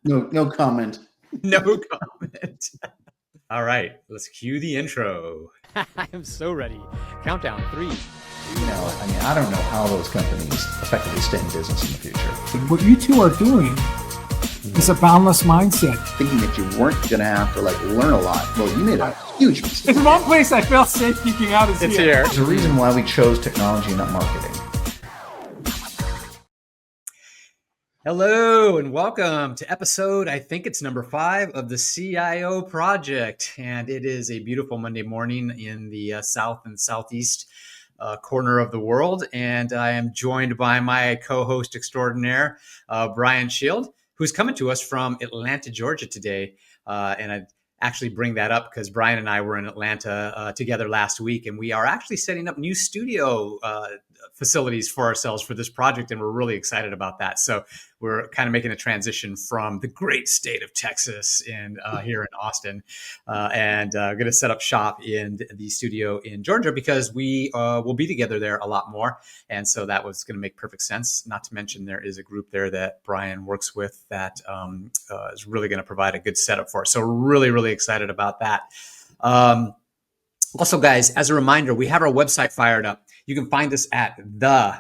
No comment. No comment. All right, let's cue the intro. I am so ready. Countdown 3. I don't know how those companies effectively stay in business in the future. What you two are doing is a boundless mindset. Thinking that you weren't going to have to learn a lot. Well, you made a huge mistake. There's one place I felt safe geeking out is It's here. here. There's a reason why we chose technology, not marketing. Hello and welcome to episode, I think it's number 5 of the CIO project. And it is a beautiful Monday morning in the south and southeast corner of the world. And I am joined by my co-host extraordinaire, Brian Shield, who's coming to us from Atlanta, Georgia today. And I actually bring that up because Brian and I were in Atlanta together last week, and we are actually setting up new studio facilities for ourselves for this project, and we're really excited about that. So we're kind of making a transition from the great state of Texas and here in Austin, and going to set up shop in the studio in Georgia because we will be together there a lot more. And so that was going to make perfect sense. Not to mention there is a group there that Brian works with that is really going to provide a good setup for us. So really, really excited about that. Also, guys, as a reminder, we have our website fired up. You can find us at the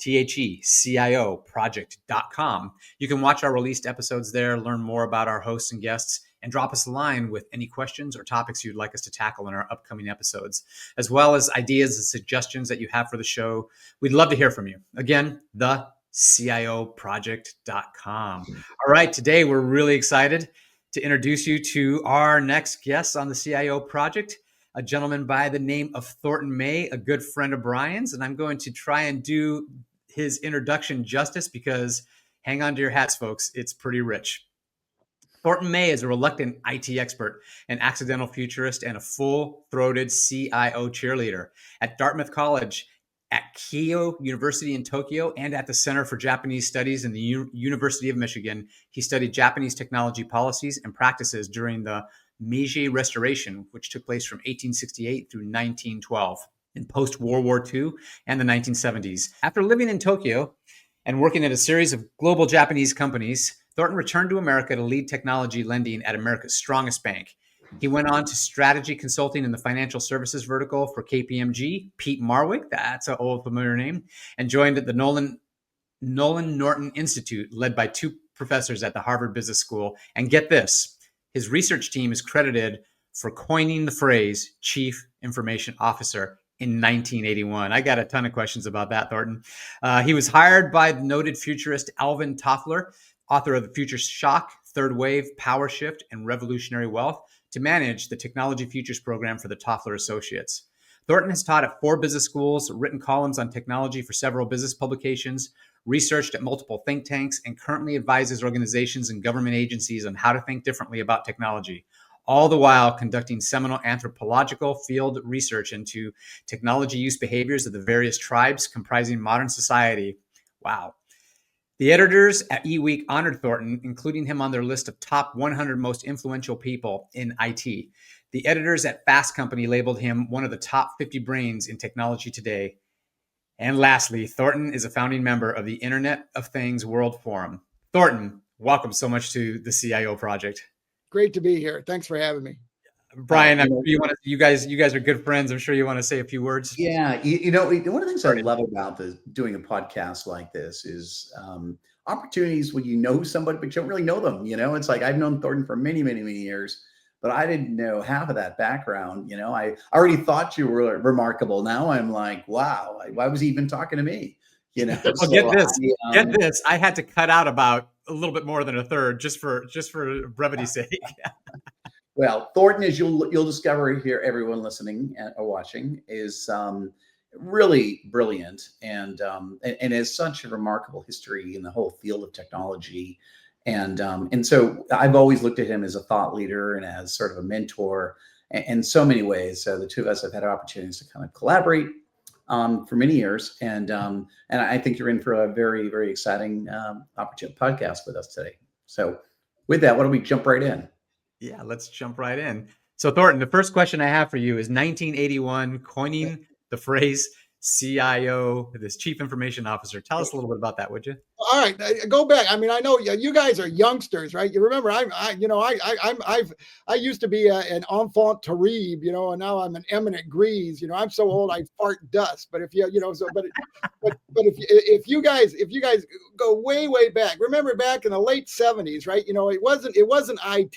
THECIO project.com. You can watch our released episodes there, learn more about our hosts and guests, and drop us a line with any questions or topics you'd like us to tackle in our upcoming episodes, as well as ideas and suggestions that you have for the show. We'd love to hear from you. Again, the CIOproject.com. All right, today we're really excited to introduce you to our next guest on the CIO project, a gentleman by the name of Thornton May, a good friend of Brian's. And I'm going to try and do his introduction justice because hang on to your hats, folks. It's pretty rich. Thornton May is a reluctant IT expert, an accidental futurist, and a full-throated CIO cheerleader. At Dartmouth College, at Keio University in Tokyo, and at the Center for Japanese Studies in the University of Michigan, he studied Japanese technology policies and practices during the Meiji Restoration, which took place from 1868 through 1912, in post-World War II and the 1970s. After living in Tokyo and working at a series of global Japanese companies, Thornton returned to America to lead technology lending at America's strongest bank. He went on to strategy consulting in the financial services vertical for KPMG, Pete Marwick, that's an old familiar name, and joined at the Nolan Norton Institute, led by 2 professors at the Harvard Business School. And get this, his research team is credited for coining the phrase Chief Information Officer in 1981. I got a ton of questions about that, Thornton. He was hired by the noted futurist Alvin Toffler, author of The Future Shock, Third Wave, Power Shift, and Revolutionary Wealth, to manage the Technology Futures program for the Toffler Associates. Thornton has taught at 4 business schools, written columns on technology for several business publications, researched at multiple think tanks, and currently advises organizations and government agencies on how to think differently about technology, all the while conducting seminal anthropological field research into technology use behaviors of the various tribes comprising modern society. Wow. The editors at eWeek honored Thornton, including him on their list of top 100 most influential people in IT. The editors at Fast Company labeled him one of the top 50 brains in technology today. And lastly, Thornton is a founding member of the Internet of Things World Forum. Thornton, welcome so much to the CIO project. Great to be here. Thanks for having me. Brian, you guys are good friends. I'm sure you want to say a few words. Yeah, one of the things I love about doing a podcast like this is opportunities when you know somebody but you don't really know them. It's like I've known Thornton for many, many, many years, but I didn't know half of that background. I already thought you were remarkable. Now I'm like, wow, why was he even talking to me? Well, get this. I had to cut out about a little bit more than a third just for brevity's sake. Well, Thornton, as you'll discover here, everyone listening or watching, is really brilliant and has such a remarkable history in the whole field of technology. And so I've always looked at him as a thought leader and as sort of a mentor in so many ways. So the two of us have had opportunities to kind of collaborate for many years. And I think you're in for a very, very exciting podcast with us today. So with that, why don't we jump right in? Yeah, let's jump right in. So Thornton, the first question I have for you is 1981, coining the phrase CIO, this Chief Information Officer. Tell us a little bit about that, would you? All right, go back. I mean, I know you guys are youngsters, right? You remember, I used to be an enfant terrible, and now I'm an eminent grise. I'm so old I fart dust. But if but if you guys go way back, remember back in the late '70s, right? It wasn't IT.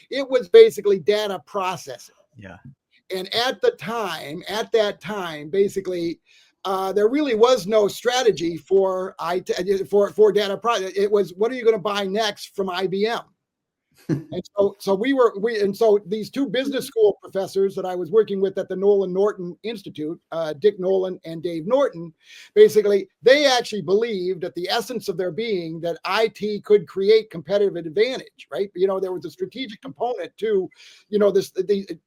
It was basically data processing. Yeah. And at that time, basically, there really was no strategy for data project. It was, what are you going to buy next from IBM? And so these two business school professors that I was working with at the Nolan Norton Institute, Dick Nolan and Dave Norton, basically, they actually believed at the essence of their being that IT could create competitive advantage, right? There was a strategic component to, the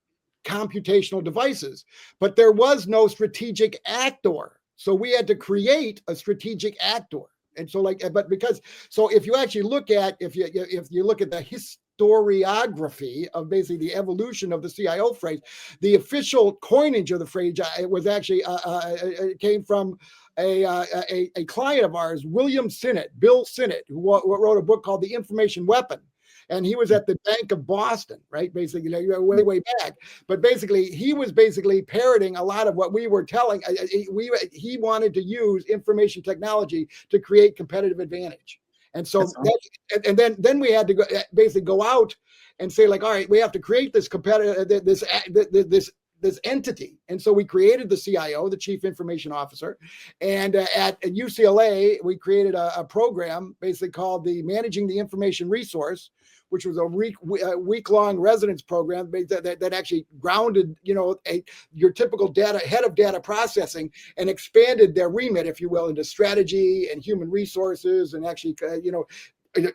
computational devices, but there was no strategic actor. So we had to create a strategic actor. And so if you actually look at, if you look at the historiography of basically the evolution of the CIO phrase, the official coinage of the phrase, it was actually, it came from a client of ours, Bill Sinnott, who wrote a book called The Information Weapon. And he was at the Bank of Boston, right? Basically, way back. But basically, he was basically parroting a lot of what we were telling. He wanted to use information technology to create competitive advantage. And so, then we had to basically go out and say, like, all right, we have to create this competitive, this entity. And so we created the CIO, the Chief Information Officer. And at UCLA, we created a program basically called the Managing the Information Resource, which was a week-long residence program that actually grounded, your typical head of data processing and expanded their remit, if you will, into strategy and human resources and actually,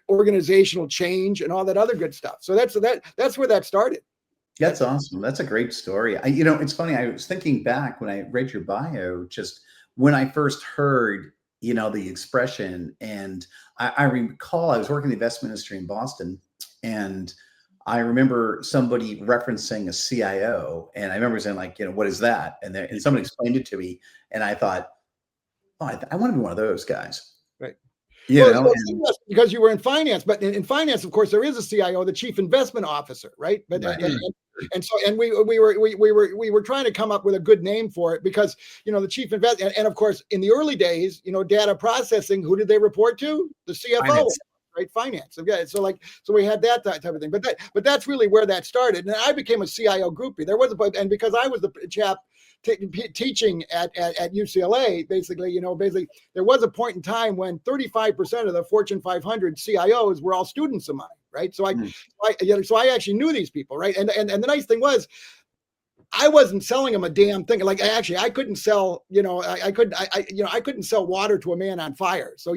organizational change and all that other good stuff. So that's where that started. That's awesome. That's a great story. It's funny. I was thinking back when I read your bio, just when I first heard, the expression, and I recall I was working in the investment industry in Boston, and I remember somebody referencing a CIO, and I remember saying, like, what is that? And somebody explained it to me, and I thought, oh, I want to be one of those guys. Right. Because you were in finance, but in finance, of course, there is a CIO, the Chief Investment Officer, right? But we were trying to come up with a good name for it because the Chief Investment, and of course, in the early days, data processing, who did they report to? The CFO. Finance. Right, finance. Okay, so we had that type of thing, but that's really where that started. And I became a CIO groupie. There was and because I was the chap teaching at UCLA, basically, there was a point in time when 35% of the Fortune 500 CIOs were all students of mine, right? So I actually knew these people, right? And the nice thing was, I wasn't selling them a damn thing. Like I couldn't sell, I couldn't sell water to a man on fire. So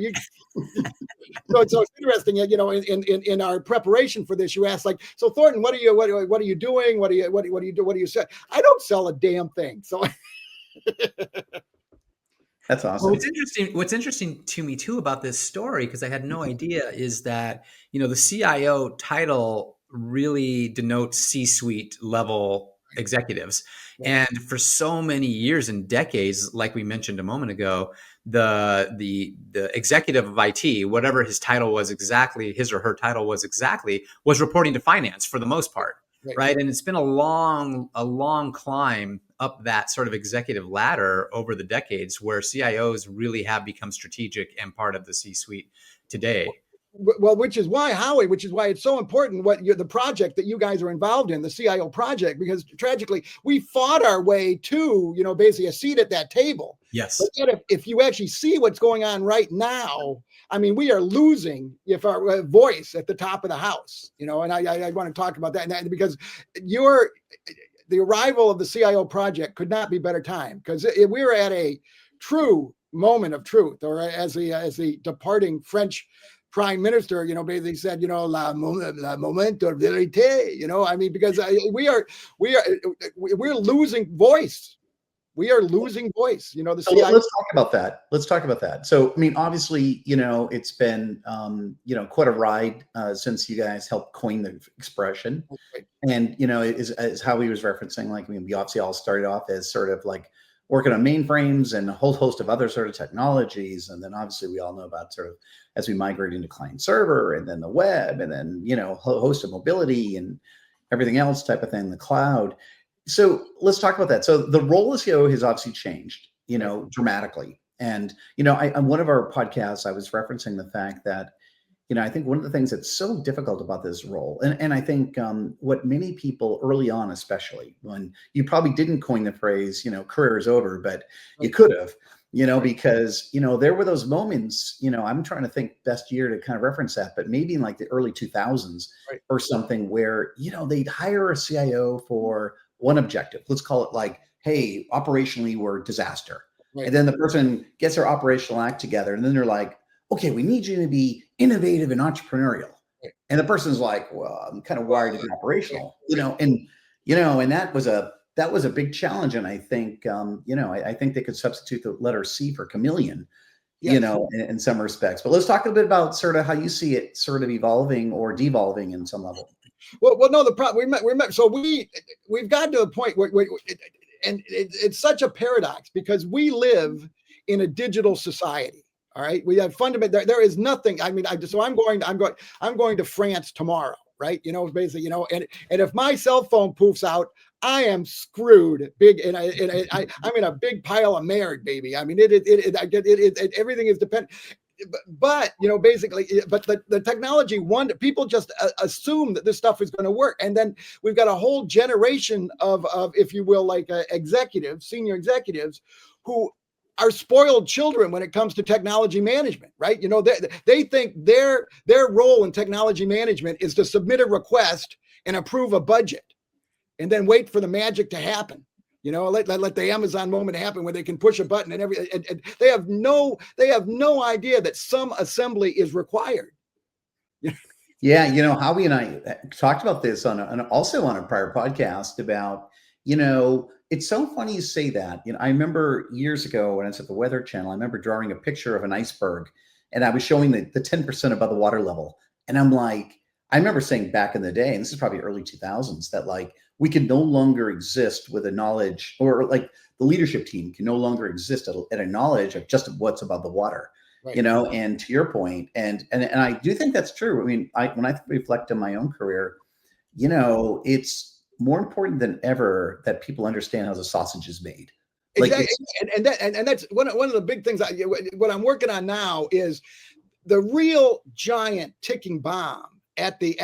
so it's interesting, in our preparation for this, you asked, like, so Thornton, what are you doing? What do you say? I don't sell a damn thing. So that's awesome. Well, what's interesting to me too about this story, because I had no idea, is that, the CIO title really denotes C-suite level executives. Yeah. And for so many years and decades, like we mentioned a moment ago, the executive of IT, whatever his title was exactly, his or her title was exactly, was reporting to finance for the most part. Right. And it's been a long climb up that sort of executive ladder over the decades, where CIOs really have become strategic and part of the C-suite today. Well, which is why it's so important the project that you guys are involved in, the CIO project, because tragically we fought our way to, basically a seat at that table. Yes. But yet if you actually see what's going on right now, I mean, we are losing our voice at the top of the house, and I want to talk about that, because the arrival of the CIO project could not be better time, because we're at a true moment of truth, or as the departing French Prime Minister, basically said, la moment de vérité, I mean, because we're losing voice. We are losing voice, the so let's talk about that. So, I mean, obviously, it's been, quite a ride since you guys helped coin the expression. Okay. And, is how he was referencing, like, I mean, we obviously all started off as sort of like working on mainframes and a whole host of other sort of technologies. And then obviously we all know about sort of as we migrate into client server and then the web and then, host of mobility and everything else type of thing, the cloud. So let's talk about that. So the role of CIO has obviously changed, dramatically. And, on one of our podcasts, I was referencing the fact that, I think one of the things that's so difficult about this role, and I think what many people early on, especially when you probably didn't coin the phrase, career is over, but you could have, because, there were those moments, I'm trying to think best year to kind of reference that, but maybe in like the early 2000s or something where, they'd hire a CIO for one objective. Let's call it like, hey, operationally, we're disaster. And then the person gets their operational act together and then they're like, okay, we need you to be innovative and entrepreneurial. And the person's like, well, I'm kind of wired to be operational, and that was a big challenge. And I think, I think they could substitute the letter C for chameleon, in some respects. But let's talk a bit about sort of how you see it sort of evolving or devolving in some level. Well, no, the problem we met. So we've got to a point where and it's such a paradox because we live in a digital society. All right, we have fundamental. There is nothing. I mean, I'm going to France tomorrow, right? Basically, and if my cell phone poofs out, I am screwed big, and I'm in a big pile of merde, baby. I mean, everything is dependent. But basically, but the technology people just assume that this stuff is going to work, and then we've got a whole generation of if you will, like senior executives, who are spoiled children when it comes to technology management, right? They think their role in technology management is to submit a request and approve a budget, and then wait for the magic to happen. Let the Amazon moment happen where they can push a button and and they have no idea that some assembly is required. Yeah, Howie and I talked about this also on a prior podcast about, it's so funny you say that. I remember years ago when I was at the Weather Channel, I remember drawing a picture of an iceberg and I was showing the 10% above the water level. And I'm like, I remember saying back in the day, and this is probably early 2000s, that like we can no longer exist with a knowledge, or like the leadership team can no longer exist at a knowledge of just what's above the water, and to your point, and I do think that's true. I mean, when I reflect on my own career, it's more important than ever that people understand how the sausage is made. Exactly. And that's one of the big things. What I'm working on now is the real giant ticking bomb at the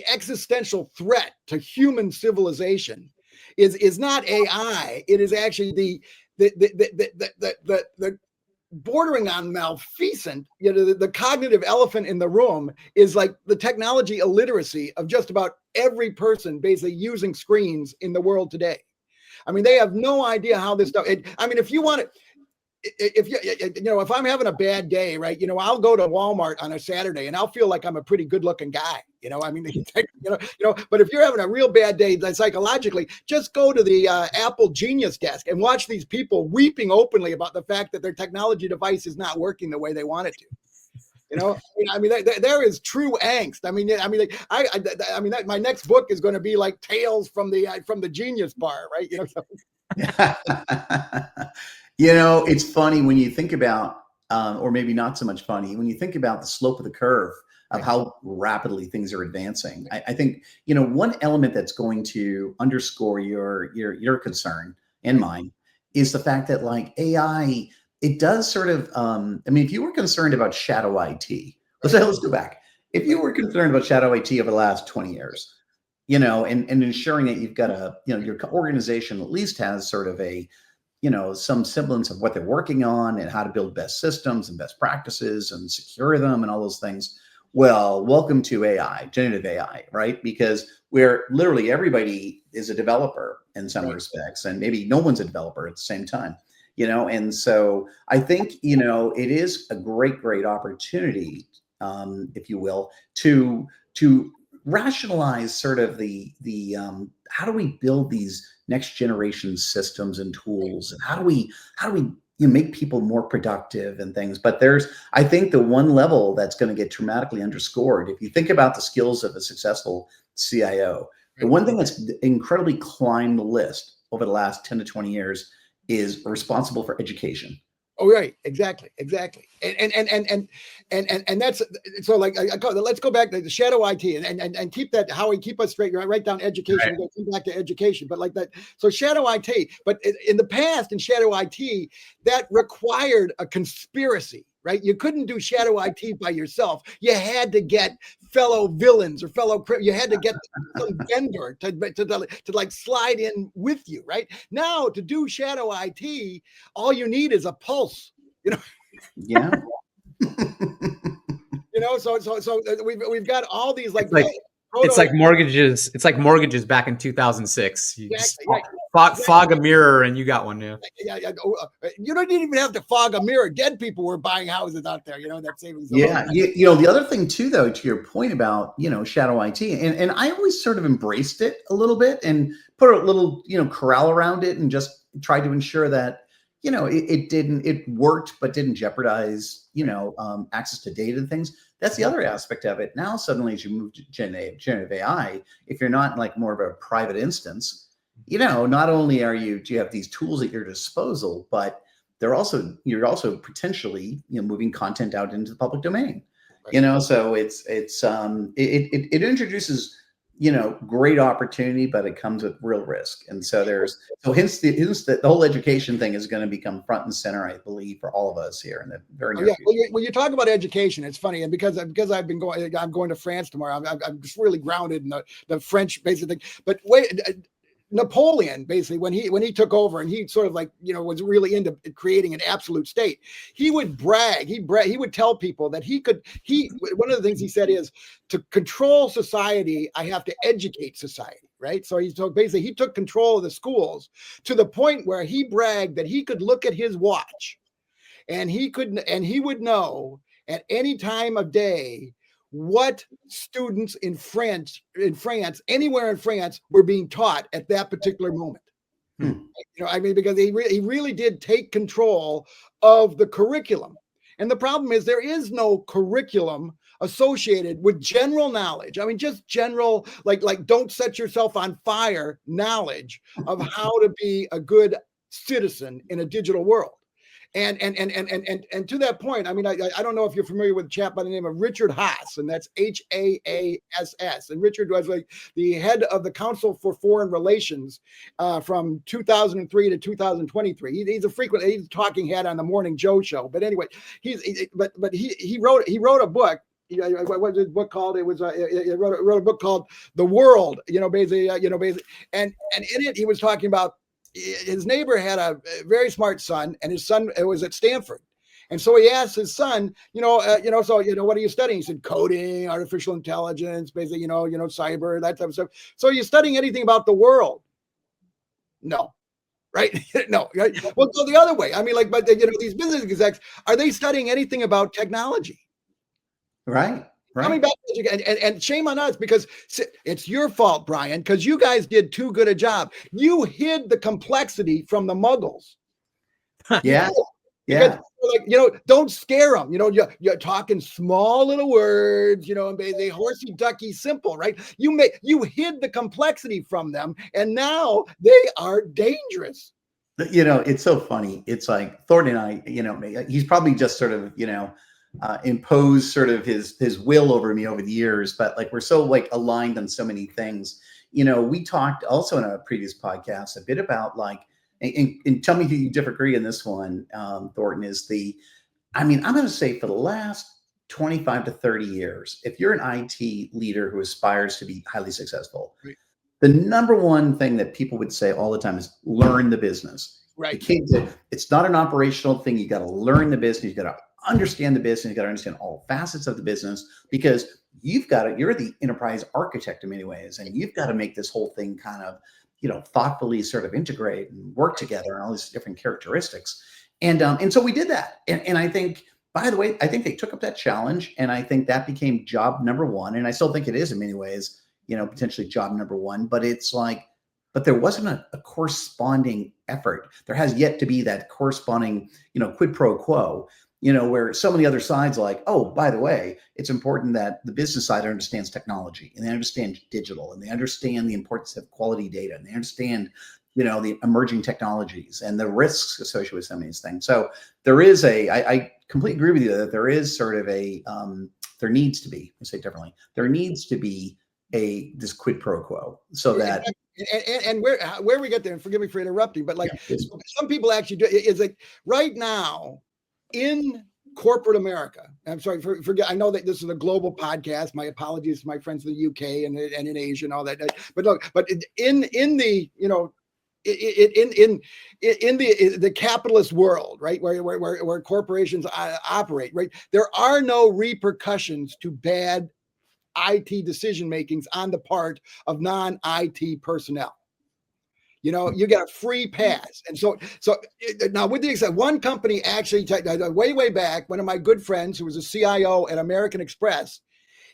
existential threat to human civilization is not AI. It is actually the bordering on malfeasant, the cognitive elephant in the room is like the technology illiteracy of just about every person basically using screens in the world today. I mean, they have no idea how this stuff. If you want to, if I'm having a bad day, right, I'll go to Walmart on a Saturday and I'll feel like I'm a pretty good looking guy. But if you're having a real bad day, psychologically, just go to the Apple Genius desk and watch these people weeping openly about the fact that their technology device is not working the way they want it to. There is true angst. My next book is going to be like Tales from the Genius Bar, right? It's funny when you think about, or maybe not so much funny, when you think about the slope of the curve of how rapidly things are advancing. I think, one element that's going to underscore your concern and mine is the fact that like AI, it does sort of, if you were concerned about shadow IT, let's go back. If you were concerned about shadow IT over the last 20 years, and ensuring that you've got your organization at least has sort of a, some semblance of what they're working on and how to build best systems and best practices and secure them and all those things. Well, welcome to AI, generative AI, right? Because where literally everybody is a developer in some respects, and maybe no one's a developer at the same time, and so I think, it is a great opportunity, if you will, to rationalize sort of the how do we build these next generation systems and tools, and how do we make people more productive and things. But I think the one level that's going to get dramatically underscored, if you think about the skills of a successful CIO, the one thing that's incredibly climbed the list over the last 10 to 20 years is responsible for education. Oh, right. Exactly. And that's so like, let's go back to the shadow IT and keep that, Howie, keep us straight. Write down education. Right. We'll come back to education, but like that. So shadow IT, but in the past in shadow IT, that required a conspiracy, right? You couldn't do shadow IT by yourself. You had to get fellow villains or you had to get some vendor to like slide in with you, right? Now to do shadow IT, all you need is a pulse, Yeah. So we've got all these like it's like mortgages. It's like mortgages back in 2006. You just fog a mirror and you got one new. Yeah. You don't even have to fog a mirror. Dead people were buying houses out there. That savings. Yeah. The other thing too, though, to your point about, shadow IT, and I always sort of embraced it a little bit and put a little, corral around it and just tried to ensure that, it worked, but didn't jeopardize, access to data and things. That's the other aspect of it. Now, suddenly, as you move to generative AI, if you're not like more of a private instance, not only do you have these tools at your disposal, but you're also potentially, moving content out into the public domain. Right. So it introduces, great opportunity, but it comes with real risk. And so hence the whole education thing is going to become front and center, I believe, for all of us here in the very near future. When you talk about education, it's funny. And because I'm going to France tomorrow, I'm just really grounded in the French basic thing. But wait, Napoleon, basically, when he took over and he sort of like, was really into creating an absolute state, he would brag. He would tell people that one of the things he said is, to control society, I have to educate society, right? So basically he took control of the schools to the point where he bragged that he could look at his watch and he would know at any time of day what students in France, anywhere in France, were being taught at that particular moment. Because he really did take control of the curriculum. And the problem is there is no curriculum associated with general knowledge. Just general, like don't set yourself on fire knowledge of how to be a good citizen in a digital world. And to that point, I don't know if you're familiar with a chap by the name of Richard Haas, and that's Haass. And Richard was like the head of the Council for Foreign Relations from 2003 to 2023. He's a talking head on the Morning Joe show. But anyway, he wrote a book. What was his book called? It was he wrote a book called The World. Basically, and in it he was talking about his neighbor had a very smart son, and his son was at Stanford. And so he asked his son, what are you studying? He said, coding, artificial intelligence, basically, cyber, that type of stuff. So are you studying anything about the world? No. Right? No. Right? Well, go the other way. But these business execs, are they studying anything about technology? Right. Coming back and shame on us, because it's your fault, Brian, because you guys did too good a job. You hid the complexity from the muggles. Yeah. Because, don't scare them. You're talking small little words, and they horsey ducky simple, right? You hid the complexity from them, and now they are dangerous. It's so funny. It's like Thornton and I, he's probably just sort of, imposed sort of his will over me over the years, but like we're so like aligned on so many things. We talked also in a previous podcast a bit about like, and tell me if you disagree in this one, Thornton, I'm going to say for the last 25 to 30 years, if you're an IT leader who aspires to be highly successful, right, the number one thing that people would say all the time is learn the business. Right. It's not an operational thing. You got to learn the business. You got to understand the business. You got to understand all facets of the business, because you're the enterprise architect in many ways, and you've got to make this whole thing kind of, thoughtfully sort of integrate and work together and all these different characteristics. And so we did that. And I think, by the way, I think they took up that challenge, and I think that became job number one. And I still think it is in many ways, potentially job number one, but there wasn't a corresponding effort. There has yet to be that corresponding, quid pro quo, where so many other sides like, oh, by the way, it's important that the business side understands technology, and they understand digital, and they understand the importance of quality data, and they understand, the emerging technologies and the risks associated with some of these things. So there is I completely agree with you that there is sort of there needs to be, let's say it differently, there needs to be this quid pro quo so that. And where we get there, and forgive me for interrupting, but like some people actually do, is like right now in corporate America. I'm sorry, forget. I know that this is a global podcast. My apologies to my friends in the UK and in Asia and all that. But look, but in the in the capitalist world, right, where corporations operate, right, there are no repercussions to bad IT decision makings on the part of non-IT personnel. You get a free pass. And so now with the exception, one company actually, way back, one of my good friends who was a CIO at American Express,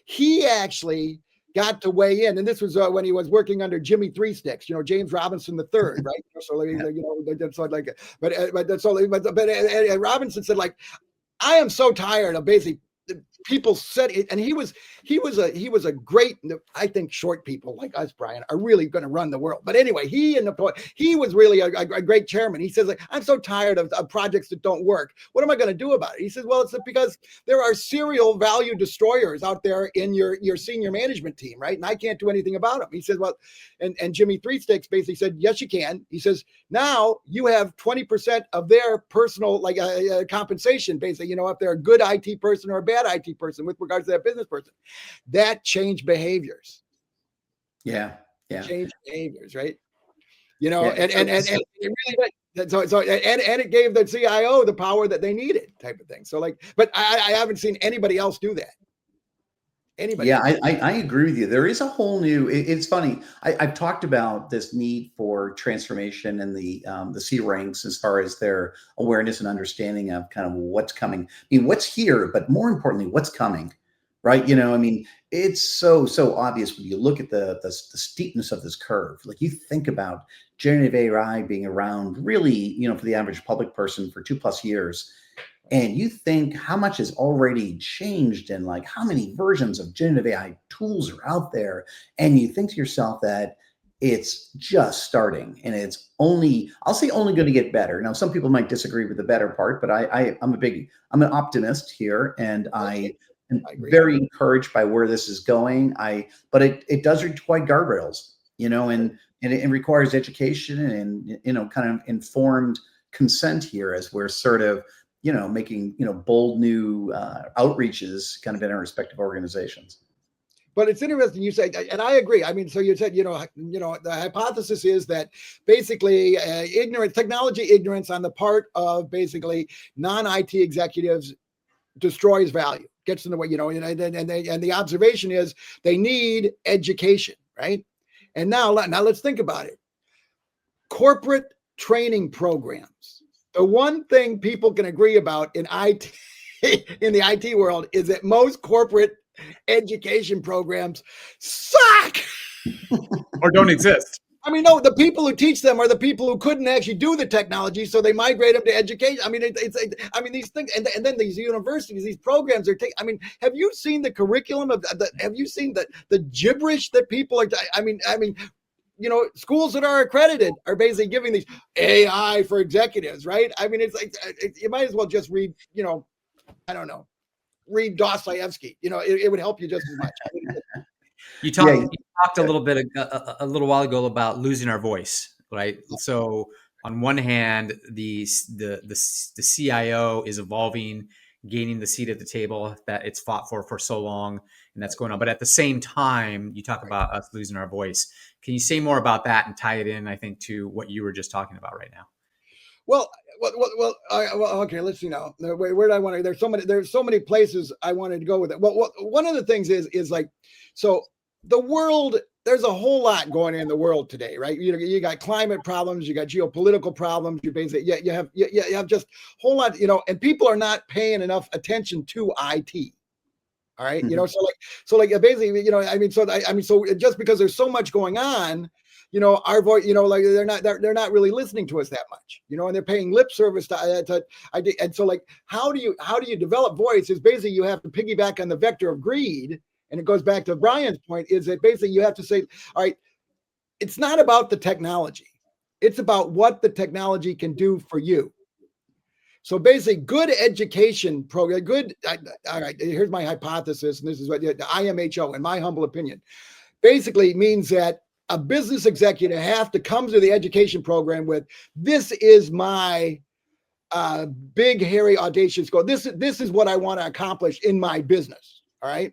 he actually got to weigh in. And this was when he was working under Jimmy Three Sticks, James Robinson III, right? But Robinson said, like, I am so tired of basically people said it, and he was a great, I think short people like us, Brian, are really going to run the world. But anyway, he was really a great chairman. He says, like, I'm so tired of projects that don't work. What am I going to do about it? He says, well, it's because there are serial value destroyers out there in your senior management team, right? And I can't do anything about them. He says, well, and Jimmy Three Sticks basically said, yes, you can. He says, now you have 20% of their personal compensation, basically, if they're a good IT person or a bad IT person with regards to that business person. That changed behaviors. Yeah. Changed behaviors, right? And it really, so it gave the CIO the power that they needed, type of thing. So but I haven't seen anybody else do that. Anybody? Yeah, I agree with you. There is a whole new. It's funny. I've talked about this need for transformation in the C ranks as far as their awareness and understanding of kind of what's coming. I mean, what's here, but more importantly, what's coming, right? It's so obvious when you look at the steepness of this curve. Like, you think about generative AI being around, really, for the average public person for 2+ years. And you think how much has already changed and like how many versions of generative AI tools are out there. And you think to yourself that it's just starting and it's only going to get better. Now, some people might disagree with the better part, but I'm an optimist here, and I am very encouraged by where this is going. But it does require guardrails, and it requires education and, kind of informed consent here as we're sort of, making, bold new outreaches kind of in our respective organizations. But it's interesting you say, and I agree. I mean, so you said, the hypothesis is that basically technology ignorance on the part of basically non-IT executives destroys value, gets in the way, and the observation is they need education, right? And now let's think about it. Corporate training programs. The one thing people can agree about in IT, in the IT world, is that most corporate education programs suck or don't exist. I mean, no, the people who teach them are the people who couldn't actually do the technology, so they migrate them to education. I mean, these things, and then these universities, these programs are taking. I mean, have you seen the curriculum have you seen the gibberish that people are? I mean. Schools that are accredited are basically giving these AI for executives, right? I mean, it's like you might as well just read, I don't know, read Dostoevsky. It would help you just as much. You talked a little bit a little while ago about losing our voice, right? So on one hand, the CIO is evolving, gaining the seat at the table that it's fought for so long, and that's going on. But at the same time, you talk about us losing our voice. Can you say more about that and tie it in, I think, to what you were just talking about right now? Well, okay. Let's see now. Where do I want to? There's so many places I wanted to go with it. Well, one of the things is like, so the world. There's a whole lot going on in the world today, right? You got climate problems, you got geopolitical problems. You basically you have just a whole lot, and people are not paying enough attention to IT. All right, Mm-hmm. So basically, so just because there's so much going on, our voice, like they're not really listening to us that much, and they're paying lip service to and so like how do you develop voice is basically you have to piggyback on the vector of greed, and it goes back to Brian's point is that basically you have to say, all right, it's not about the technology. It's about what the technology can do for you. So basically, good education program, all right, here's my hypothesis, and this is what the IMHO, in my humble opinion, basically means that a business executive has to come to the education program with, this is my big, hairy, audacious goal. This is what I want to accomplish in my business. All right.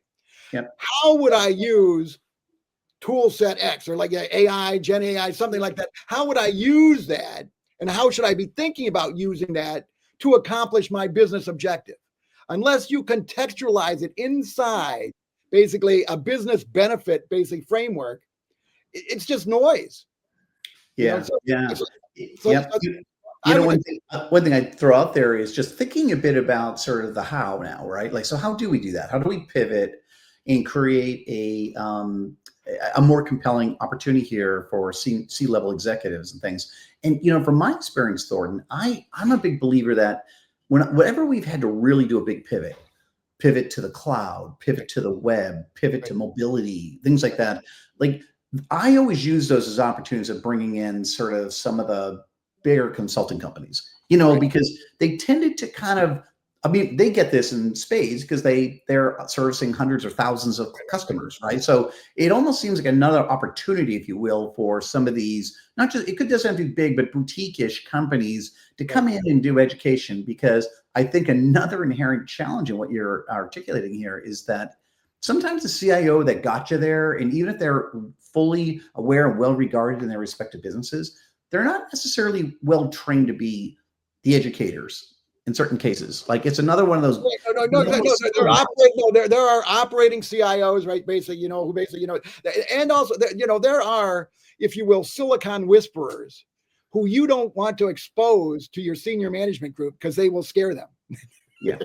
Yep. How would I use tool set X, or like AI, Gen AI, something like that? How would I use that? And how should I be thinking about using that to accomplish my business objective? Unless you contextualize it inside basically a business benefit basic framework, it's just noise. Yeah. So, Yeah. so, Yep. so You know, would, one thing I'd throw out there is just thinking a bit about sort of the how now, right? Like, so how do we do that? How do we pivot and create a more compelling opportunity here for C-level executives and things? And, you know, from my experience, Thornton, I'm a big believer that whenever we've had to really do a big pivot to the cloud, pivot to the web, pivot to mobility, things like that, like I always use those as opportunities of bringing in sort of some of the bigger consulting companies, you know, because they tended to kind of, I mean, they get this in spades because they're servicing hundreds or thousands of customers, right? So it almost seems like another opportunity, if you will, for some of these, not just, it doesn't have to be big, but boutique-ish companies to come in and do education. Because I think another inherent challenge in what you're articulating here is that sometimes the CIO that got you there, and even if they're fully aware and well regarded in their respective businesses, they're not necessarily well trained to be the educators in certain cases. Like, it's another one of those. No, there are operating CIOs, right? Basically, you know, who basically, you know, and also, you know, there are, if you will, silicon whisperers who you don't want to expose to your senior management group because they will scare them. Yeah.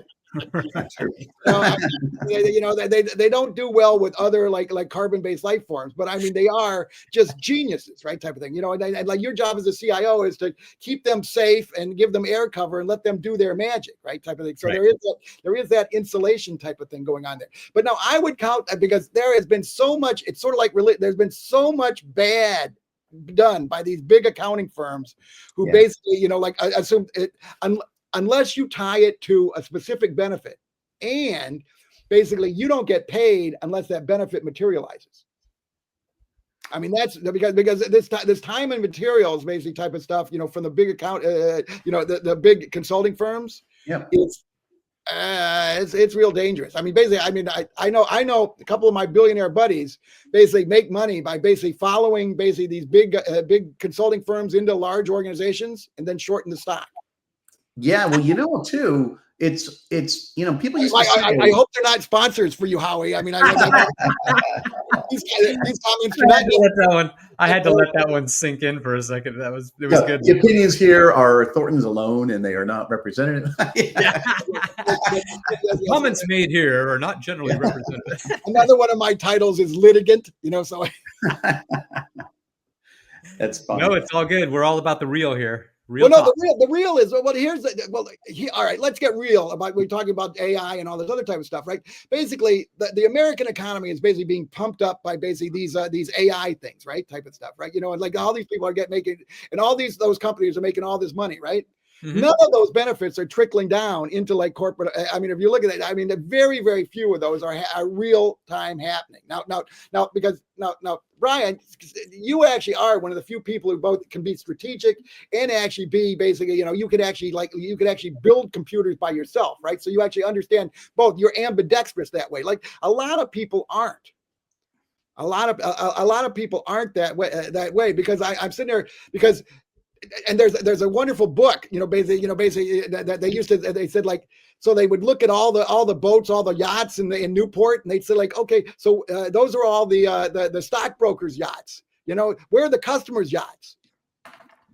You know, they don't do well with other like carbon-based life forms, but I mean, they are just geniuses, right? Type of thing, you know, and like your job as a CIO is to keep them safe and give them air cover and let them do their magic, right? Type of thing. So there is that insulation type of thing going on there. But no, I would count, because there has been so much, it's sort of like there's been so much bad done by these big accounting firms who basically, you know, like assume it, unless you tie it to a specific benefit, and basically you don't get paid unless that benefit materializes. I mean, that's because this time and materials basically type of stuff, you know, from the big account, you know, the big consulting firms, it's real dangerous. I mean, basically, I mean, I know a couple of my billionaire buddies basically make money by basically following basically these big consulting firms into large organizations and then shorten the stock. Yeah, well, you know, too, it's you know, people used to say, I hope they're not sponsors for you, Howie. I mean, these comments are not. I had to let that one sink in for a second. It was good. The opinions here are Thornton's alone, and they are not representative. Comments made here are not generally representative. Another one of my titles is litigant. You know, so that's fine. No, it's all good. We're all about the real here. Well, no, the real is, well, here's all right, let's get real about, we're talking about AI and all this other type of stuff, right? Basically, the American economy is basically being pumped up by basically these AI things, right? Type of stuff, right? You know, and like all these people are making, and all those companies are making all this money, right? Mm-hmm. None of those benefits are trickling down into like corporate. I mean, if you look at it, I mean, very, very few of those are real time happening now, because Brian, you actually are one of the few people who both can be strategic and actually be basically, you know, you could actually build computers by yourself, right? So you actually understand both. You're ambidextrous that way. Like a lot of people aren't. A lot of people aren't that way because I'm sitting there because. And there's a wonderful book, you know, basically that they used to, they said like, so they would look at all the boats, all the yachts in Newport, and they'd say like, okay, so those are all the stockbrokers' yachts. You know, where are the customers' yachts?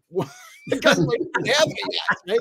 The customers don't have any yachts, right?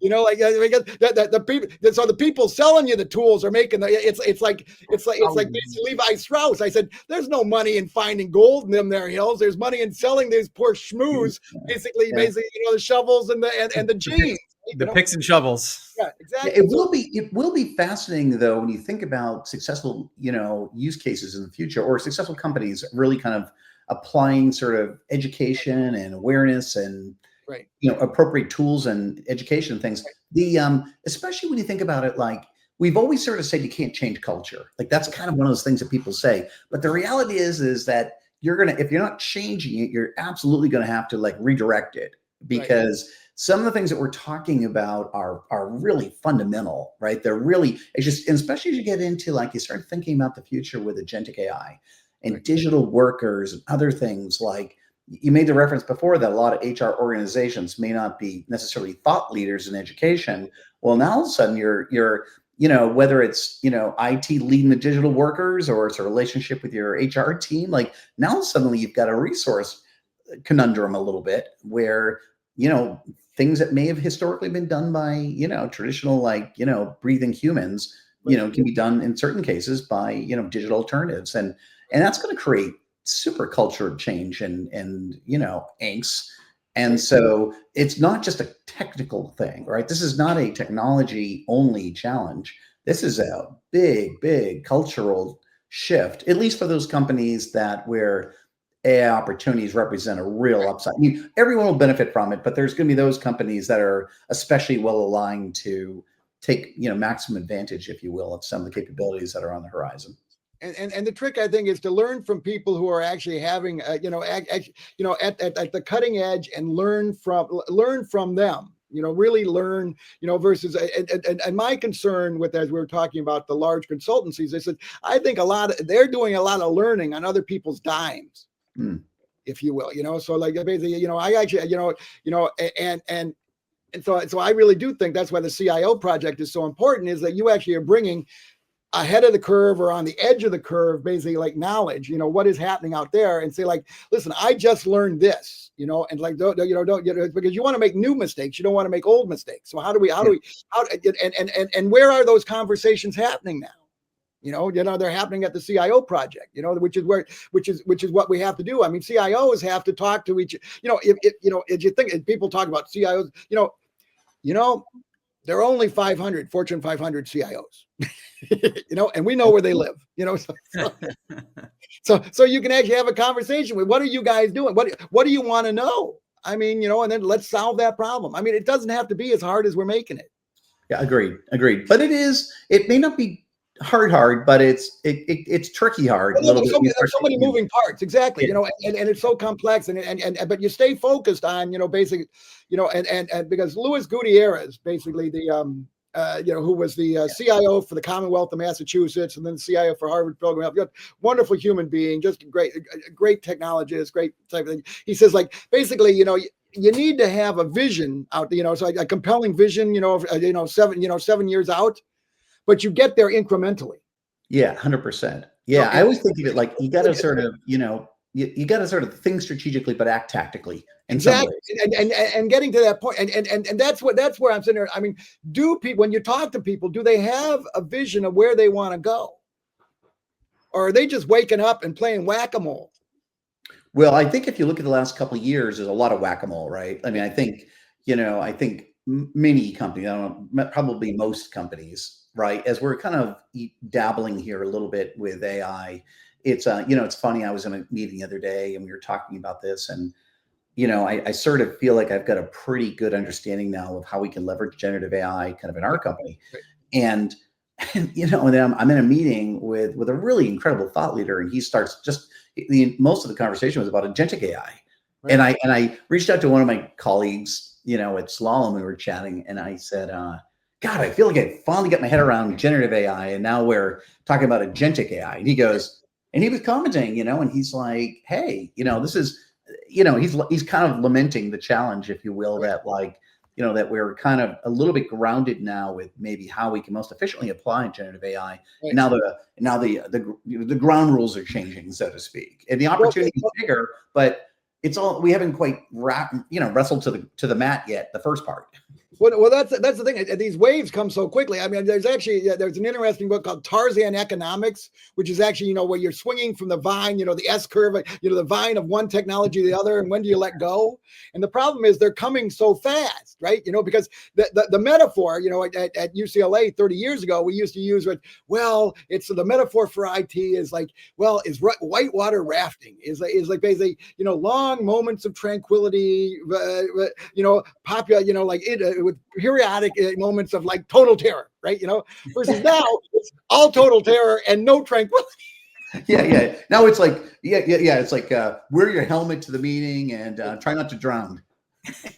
You know, like because the people, so the people selling you the tools are making it's like Levi Strauss. I said, there's no money in finding gold in them there hills. There's money in selling these poor schmoos, basically, you know, the shovels and the jeans. The picks and shovels. Yeah, exactly. It will be fascinating though when you think about successful, you know, use cases in the future, or successful companies really kind of applying sort of education and awareness and Right. appropriate tools and education things. The especially when you think about it, like we've always sort of said you can't change culture. Like that's kind of one of those things that people say. But the reality is that if you're not changing it, you're absolutely gonna have to like redirect it, because some of the things that we're talking about are really fundamental, right? They're really, it's just, and especially as you get into like you start thinking about the future with agentic AI and digital workers and other things. Like you made the reference before that a lot of HR organizations may not be necessarily thought leaders in education. Well, now all of a sudden you're whether it's IT leading the digital workers or it's a relationship with your HR team, like now suddenly you've got a resource conundrum a little bit where things that may have historically been done by traditional like breathing humans can be done in certain cases by digital alternatives, and that's going to create super culture change and angst. And so it's not just a technical thing, right? This is not a technology only challenge. This is a big cultural shift, at least for those companies where AI opportunities represent a real upside. I mean, everyone will benefit from it, but there's going to be those companies that are especially well aligned to take maximum advantage, if you will, of some of the capabilities that are on the horizon. And the trick, I think, is to learn from people who are actually having at the cutting edge and learn from them. Really learn. Versus and my concern with, as we were talking about the large consultancies, I said I think they're doing a lot of learning on other people's dimes. If you will, so like basically, I actually, and so I really do think that's why the CIO project is so important, is that you actually are bringing ahead of the curve or on the edge of the curve, basically like knowledge, what is happening out there, and say like, listen, I just learned this, and like, don't because you want to make new mistakes. You don't want to make old mistakes. So how and where are those conversations happening now? They're happening at the CIO project, which is what we have to do. I mean, CIOs have to talk to each, if you think, if people talk about CIOs, there are only 500 Fortune 500 CIOs, and we know where they live, so you can actually have a conversation with, what are you guys doing? What do you want to know? I mean, and then let's solve that problem. I mean, it doesn't have to be as hard as we're making it. Yeah, agreed. But it may not be hard, but it's tricky hard. There's so many moving parts, exactly. And it's so complex, and but you stay focused on basically, and because Luis Gutierrez, basically the who was the CIO for the Commonwealth of Massachusetts and then CIO for Harvard Pilgrim Health, wonderful human being, just great technologist, great type of thing. He says, like, basically, you need to have a vision out there, so a compelling vision, 7 years out. But you get there incrementally. Yeah, 100%. Yeah, I always think of it like you got to sort of, you got to sort of think strategically, but act tactically. Exactly, and getting to that point, and that's where I'm sitting there. I mean, when you talk to people, do they have a vision of where they want to go, or are they just waking up and playing whack-a-mole? Well, I think if you look at the last couple of years, there's a lot of whack-a-mole, right? I mean, I think many companies, I don't know, probably most companies, right, as we're kind of dabbling here a little bit with AI, it's it's funny. I was in a meeting the other day and we were talking about this, and I sort of feel like I've got a pretty good understanding now of how we can leverage generative AI kind of in our company. And and then I'm in a meeting with a really incredible thought leader, and he starts most of the conversation was about agentic AI. Right. And I reached out to one of my colleagues, at Slalom, we were chatting, and I said, God, I feel like I finally got my head around generative AI, and now we're talking about agentic AI. And he goes, and he was commenting, and he's like, hey, this is, he's kind of lamenting the challenge, if you will, that like, that we're kind of a little bit grounded now with maybe how we can most efficiently apply generative AI. Right. And now the ground rules are changing, so to speak, and the opportunity is bigger, but we haven't quite wrestled to the mat yet, the first part. Well, that's the thing. These waves come so quickly. I mean, there's an interesting book called Tarzan Economics, which is actually, where you're swinging from the vine, the S curve, the vine of one technology to the other, and when do you let go? And the problem is they're coming so fast, right? Because the metaphor, at UCLA 30 years ago, we used to use it. Well, it's the metaphor for IT is like, well, is whitewater rafting is like basically, long moments of tranquility, popular, with periodic moments of like total terror, right? Versus now it's all total terror and no tranquility. Yeah. Now it's like, it's like wear your helmet to the meeting and try not to drown.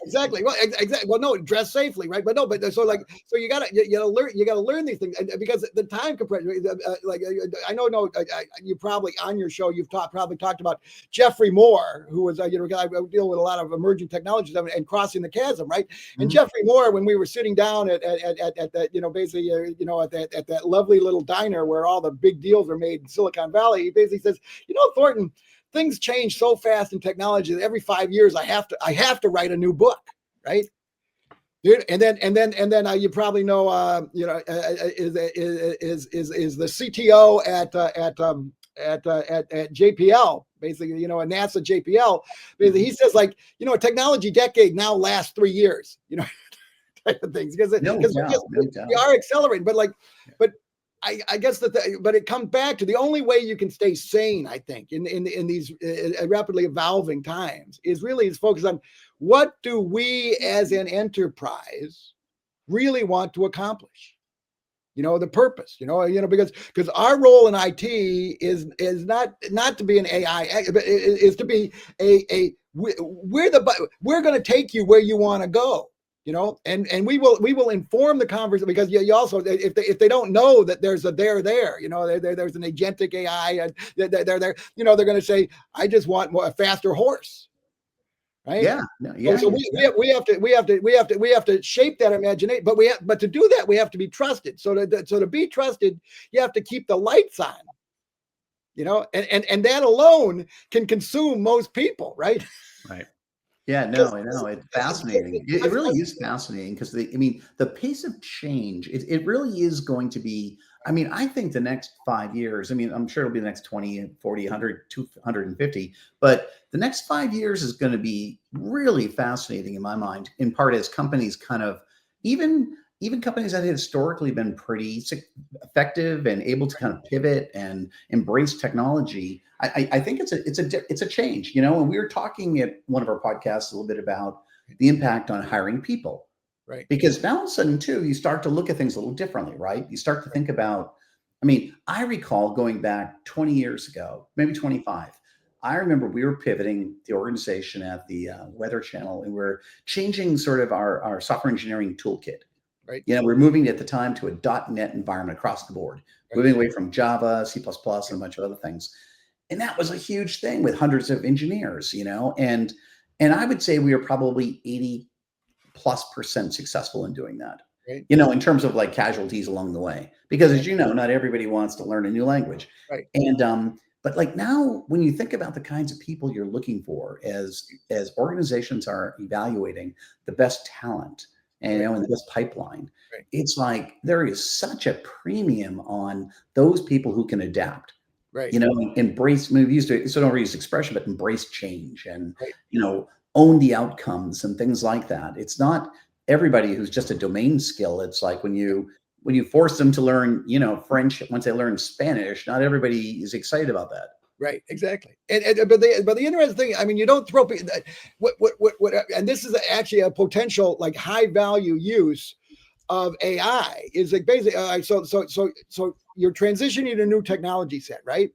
Exactly. Well, exactly. Well, no, dress safely, right? But no, so you gotta learn these things, because the time compression. I know, you probably on your show you've probably talked about Jeffrey Moore, who was I deal with a lot of emerging technologies and crossing the chasm, right? Mm-hmm. And Jeffrey Moore, when we were sitting down at that basically at that lovely little diner where all the big deals are made in Silicon Valley, he basically says, Thornton, things change so fast in technology that every 5 years I have to write a new book, right? And then you probably know is the CTO at JPL, basically, a NASA JPL. Basically, he says like, a technology decade now lasts 3 years, type of things, because we are accelerating, but I guess but it comes back to the only way you can stay sane, I think, in these rapidly evolving times is focus on what do we as an enterprise really want to accomplish? The purpose, because our role in IT is not to be an AI, is to be we're going to take you where you want to go. And we will inform the conversation, because you also, if they don't know that there's there's an agentic AI, and they're there, they're going to say, I just want a faster horse, right? Yeah. So we have to shape that imagination, but to do that we have to be trusted. So to be trusted, you have to keep the lights on, and that alone can consume most people, right? Right. Yeah, no, I know. It's fascinating. It really is fascinating because the pace of change, it really is going to be, I think the next 5 years, I'm sure it'll be the next 20, 40, 100, 250, but the next 5 years is going to be really fascinating in my mind, in part as companies kind of, even companies that have historically been pretty effective and able to kind of pivot and embrace technology. I think it's a change, and we were talking at one of our podcasts a little bit about the impact on hiring people, right? Because now all of a sudden too, you start to look at things a little differently, right? You start to think about, I recall going back 20 years ago, maybe 25. I remember we were pivoting the organization at the Weather Channel, and we're changing sort of our software engineering toolkit. Right. We're moving at the time to a .NET environment across the board, moving away from Java, C++, and a bunch of other things. And that was a huge thing with hundreds of engineers, and I would say we were probably 80+% successful in doing that, right? In terms of like casualties along the way, because as you know, not everybody wants to learn a new language. Right. And, but like now when you think about the kinds of people you're looking for as organizations are evaluating the best talent, and in the best pipeline, right, it's like there is such a premium on those people who can adapt. Right. Embrace, we used to, so don't reuse this expression, but embrace change and, right, own the outcomes and things like that. It's not everybody who's just a domain skill. It's like when you force them to learn, French, once they learn Spanish, not everybody is excited about that. Right, exactly. But the interesting thing, you don't throw what, and this is actually a potential like high value use of AI is like basically, so you're transitioning to a new technology set, right?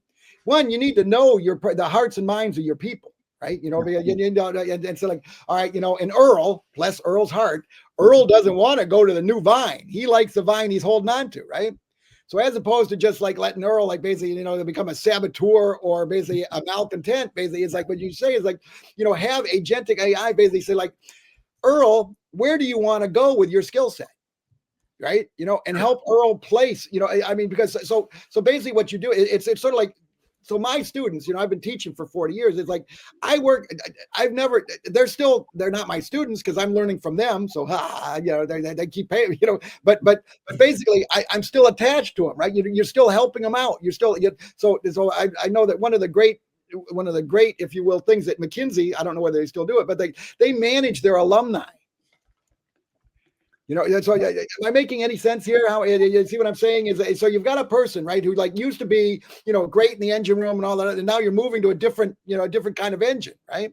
One, you need to know the hearts and minds of your people, right? And so like, all right, and Earl, bless Earl's heart, Earl doesn't want to go to the new vine. He likes the vine he's holding on to, right? So as opposed to just like letting Earl, like basically, become a saboteur or basically a malcontent, basically, it's like what you say is like, have agentic AI basically say like, Earl, where do you want to go with your skill set? Right. And help Earl place, because so basically what you do, it's sort of like my students, I've been teaching for 40 years. It's like they're not my students because I'm learning from them. So, they keep paying, but basically I'm still attached to them, right? You're still helping them out. So I know that one of the great, if you will, things at McKinsey, I don't know whether they still do it, but they manage their alumni. So am I making any sense here? How you see what I'm saying is, so you've got a person, right, who like used to be, great in the engine room and all that, and now you're moving to a different kind of engine, right?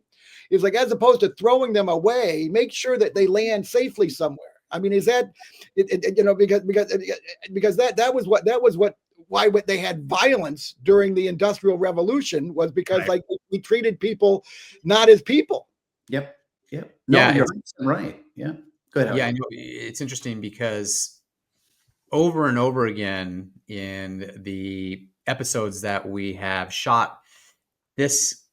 It's like, as opposed to throwing them away, make sure that they land safely somewhere. I mean, is that because that was why they had violence during the Industrial Revolution, was because Right. like we treated people not as people. Yep. No, Yeah, you're right. Yeah. Go ahead. Yeah, I know. It's interesting because over and over again in the episodes that we have shot, this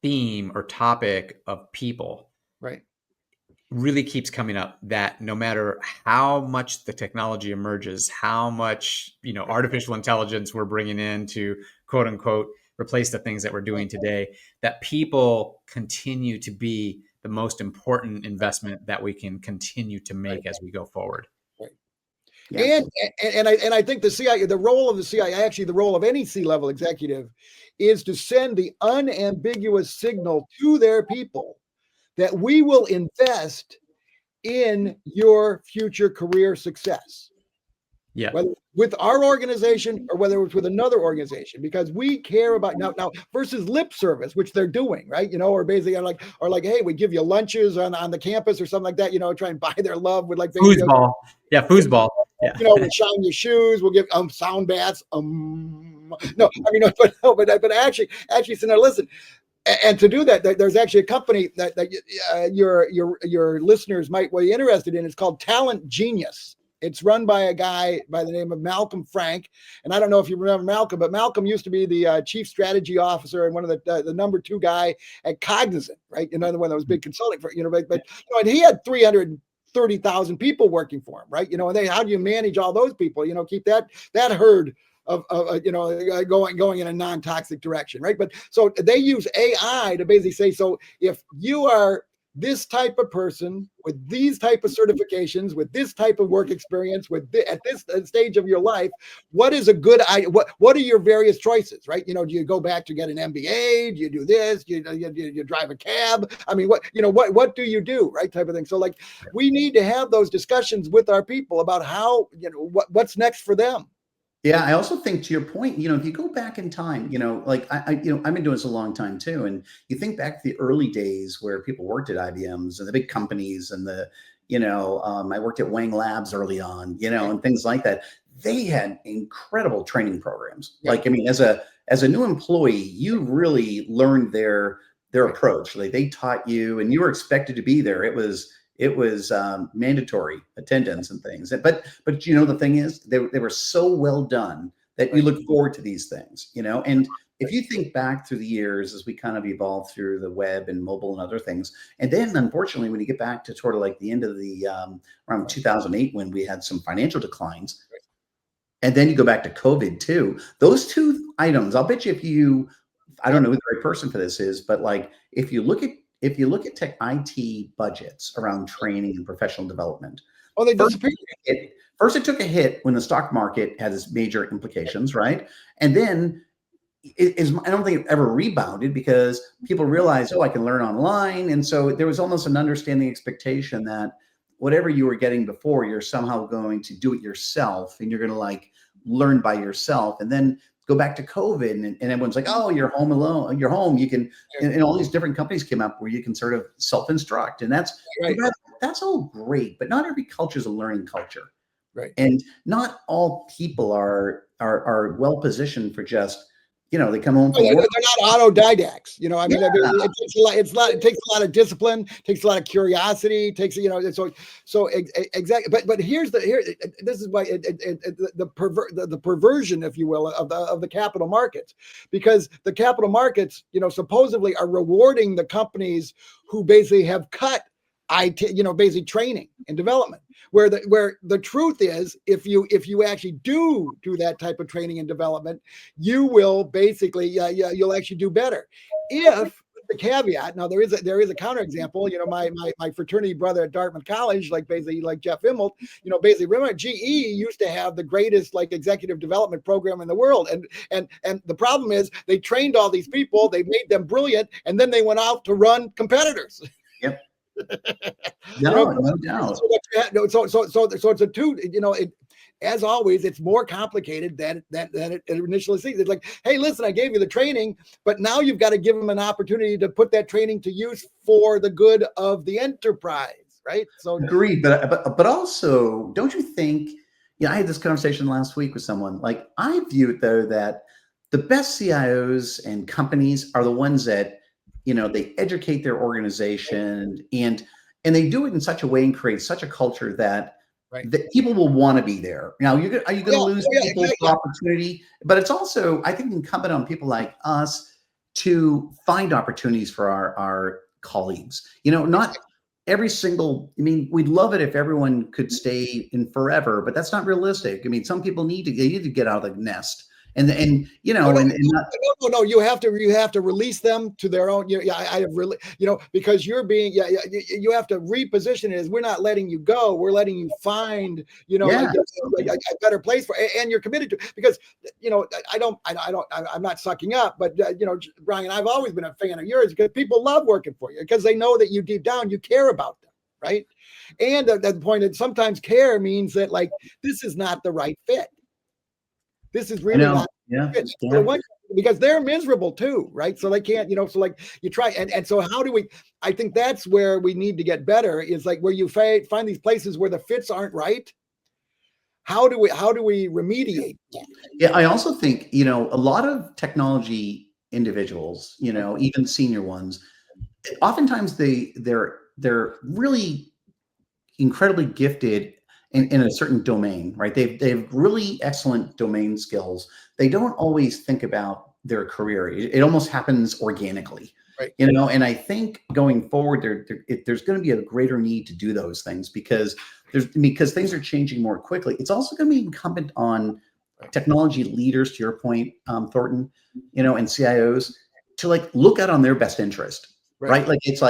theme or topic of people Right. really keeps coming up, that no matter how much the technology emerges, how much, artificial intelligence we're bringing in to quote unquote replace the things that we're doing today, that people continue to be the most important investment that we can continue to make as we go forward. Right. Yeah. And I think the CIA, the role of the CIA, actually the role of any C-level executive, is to send the unambiguous signal to their people that we will invest in your future career success. Yeah. Whether with our organization or whether it's with another organization, because we care about now versus lip service, which they're doing, right? Or basically or like, hey, we give you lunches on the campus or something like that, try and buy their love with like Foosball. Yeah, foosball. Yeah. We'll shine your shoes, we'll give sound baths. No, I mean, but actually, so now listen. And to do that, there's actually a company that your listeners might be interested in. It's called Talent Genius. It's run by a guy by the name of Malcolm Frank. And I don't know if you remember Malcolm, but Malcolm used to be the chief strategy officer and one of the number 2 guy at Cognizant, right? Another one that was big consulting for, and he had 330,000 people working for him, right? And how do you manage all those people? Keep that herd of going in a non-toxic direction, right? But so they use AI to basically say, so if you are this type of person with these type of certifications, with this type of work experience, at this stage of your life, what is a good idea? What are your various choices, right? Do you go back to get an MBA? Do you do this? Do you drive a cab? I mean, what do you do, right? Type of thing. So like, we need to have those discussions with our people about how, what's next for them. Yeah, I also think, to your point, if you go back in time, like I've been doing this a long time too, and you think back to the early days where people worked at IBMs and the big companies, and I worked at Wang Labs early on, and things like that. They had incredible training programs. Yeah. Like, I mean, as a new employee, you really learned their approach. Like, they taught you, and you were expected to be there. It was mandatory attendance and things. But the thing is, they were so well done that you look forward to these things, and if you think back through the years as we kind of evolved through the web and mobile and other things, and then unfortunately, when you get back to sort of like the end of the around 2008, when we had some financial declines, and then you go back to COVID too, those 2 items, I'll bet you, I don't know who the right person for this is, but like, if you look at tech IT budgets around training and professional development, they disappeared. First, it took a hit when the stock market had its major implications, right? And then I don't think it ever rebounded because people realized, I can learn online. And so there was almost an understanding expectation that whatever you were getting before, you're somehow going to do it yourself, and you're going to like learn by yourself. And then go back to COVID, and everyone's like, you're home alone. You're home. You can, and all these different companies came up where you can sort of self-instruct, and that's all great. But not every culture is a learning culture, right? And not all people are well positioned for just, they come home from work. They're not autodidacts. I mean, it takes a lot. It takes a lot of discipline. Takes a lot of curiosity. Takes so exactly. But this is why the perversion, if you will, of the capital markets, because the capital markets, supposedly are rewarding the companies who basically have cut IT, basically training and development. where the truth is, if you actually do that type of training and development, you will basically you'll actually do better. If the caveat, now there is a counterexample. My fraternity brother at Dartmouth College, basically like Jeff Immelt, basically remember GE used to have the greatest executive development program in the world, and the problem is they trained all these people, they made them brilliant, and then they went out to run competitors. Yep. No doubt. So it's a two. As always, it's more complicated than it initially seems. It's like, hey, listen, I gave you the training, but now you've got to give them an opportunity to put that training to use for the good of the enterprise, right? So agreed, but also, don't you think? I had this conversation last week with someone. I view it though that the best CIOs and companies are the ones that they educate their organization and they do it in such a way and create such a culture that. Right. That people will want to be there. Now, are you going to lose people for opportunity? But it's also, I think, incumbent on people like us to find opportunities for our colleagues. Not every single. We'd love it if everyone could stay in forever, but that's not realistic. Some people need to get out of the nest. No, you have to release them to their own. I have really, because you're being, you have to reposition it as we're not letting you go, we're letting you find, a better place for, and you're committed to, because I'm not sucking up, but Brian, I've always been a fan of yours because people love working for you because they know that you deep down you care about them, right? And at the point that sometimes care means that this is not the right fit. This is really not because they're miserable too, right? So they can't, you try and so how do we? I think that's where we need to get better. Is where you find these places where the fits aren't right. How do we remediate that? Yeah, I also think a lot of technology individuals, even senior ones, oftentimes they're really incredibly gifted in a certain domain, right? They have really excellent domain skills. They don't always think about their career. It almost happens organically, right? And I think going forward, there's going to be a greater need to do those things because things are changing more quickly. It's also going to be incumbent on technology leaders, to your point, Thornton, and CIOs to look out on their best interest. Right. It's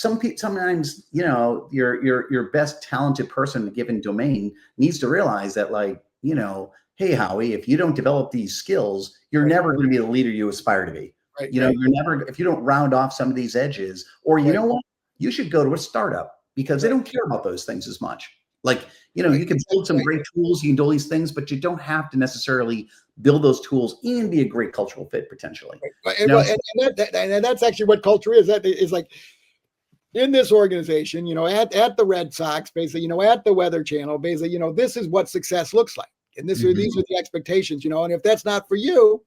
sometimes, your best talented person in a given domain needs to realize that hey, Howie, if you don't develop these skills, you're never going to be the leader you aspire to be. Right. You're never, if you don't round off some of these edges, or you know what, you should go to a startup because they don't care about those things as much. You can build some great tools, you can do all these things, but you don't have to necessarily build those tools and be a great cultural fit potentially. And that's actually what culture is. That is in this organization, at the Red Sox, basically, at the Weather Channel, basically, this is what success looks like. And these are the expectations, and if that's not for you,